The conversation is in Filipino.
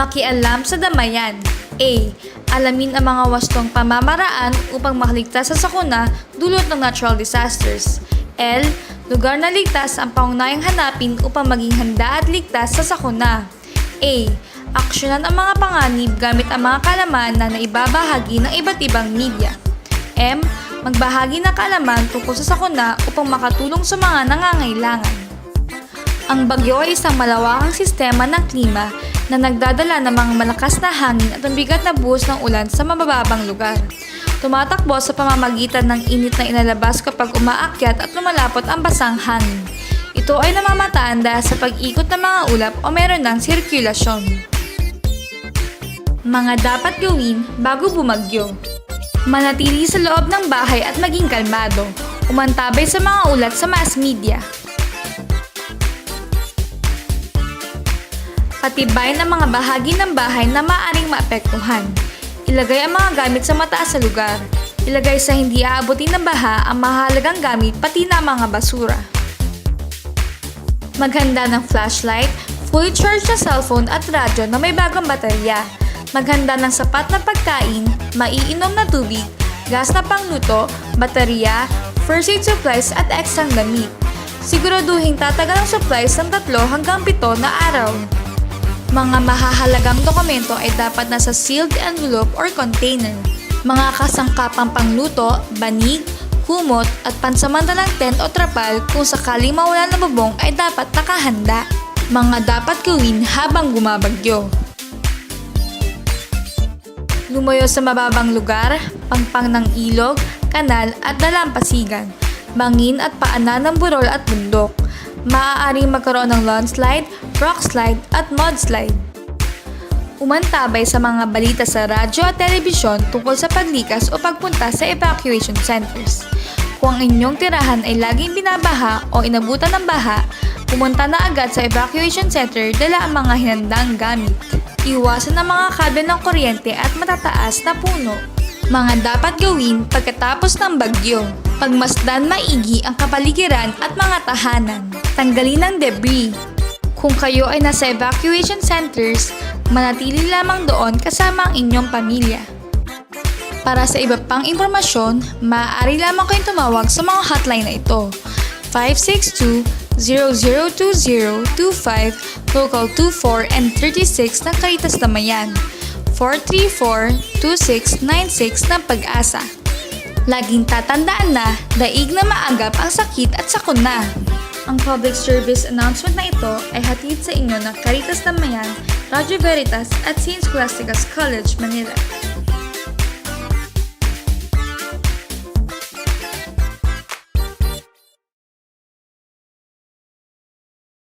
Makialam sa damayan. A. Alamin ang mga wastong pamamaraan upang makaligtas sa sakuna dulot ng natural disasters. L. Lugar na ligtas ang pangunahing hanapin upang maging handa at ligtas sa sakuna. A. Aksyonan ang mga panganib gamit ang mga kaalaman na naibabahagi ng iba't ibang media. M. Magbahagi ng kaalaman tungkol sa sakuna upang makatulong sa mga nangangailangan. Ang bagyo ay isang malawakang sistema ng klima na nagdadala ng mga malakas na hangin at ang bigat na buhos ng ulan sa mababang lugar. Tumatakbo sa pamamagitan ng init na inalabas kapag umaakyat at lumalapot ang basang hangin. Ito ay namamataan dahil sa pag-ikot ng mga ulap o meron ng sirkulasyon. Mga dapat gawin bago bumagyo. Manatili sa loob ng bahay at maging kalmado. Umantabay sa mga ulat sa mass media. Patibay ng mga bahagi ng bahay na maaaring maapektuhan. Ilagay ang mga gamit sa mataas na lugar. Ilagay sa hindi aabutin ng baha ang mahalagang gamit pati na mga basura. Maghanda ng flashlight, fully charged na cellphone at radyo na may bagong baterya. Maghanda ng sapat na pagkain, maiinom na tubig, gas na pangluto, baterya, first aid supplies at extrang damit. Siguraduhin tatagal ang supplies ng 3 hanggang 7 na araw. Mga mahahalagang dokumento ay dapat nasa sealed envelope or container. Mga kasangkapang pangluto, banig, kumot at pansamantalang tent o trapal kung sakaling mawala ng bubong ay dapat nakahanda. Mga dapat gawin habang gumabagyo. Lumayo sa mababang lugar, pangpang ng ilog, kanal at dalampasigan, bangin at paanan ng burol at bundok. Maaaring magkaroon ng landslide, rockslide at mudslide. Umantabay sa mga balita sa radyo at telebisyon tungkol sa paglikas o pagpunta sa evacuation centers. Kung ang inyong tirahan ay laging binabaha o inabutan ng baha, pumunta na agad sa evacuation center dala ang mga hinandang gamit. Iwasan ang mga kabel ng kuryente at matataas na puno. Mga dapat gawin pagkatapos ng bagyo. Pagmasdan maigi ang kapaligiran at mga tahanan. Tanggalin ang debris. Kung kayo ay nasa evacuation centers, manatili lamang doon kasama ang inyong pamilya. Para sa iba pang impormasyon, maaari lamang kayong tumawag sa mga hotline na ito. 562-002025, Local 24 and 36 ng Caritas Damayan, 434-2696 ng Pag-asa. Laging tatandaan na daig na maagap ang sakit at sakuna. Ang public service announcement na ito ay hatid sa inyo ng Caritas Damayan, Radyo Veritas at St. Scholastica's College, Manila.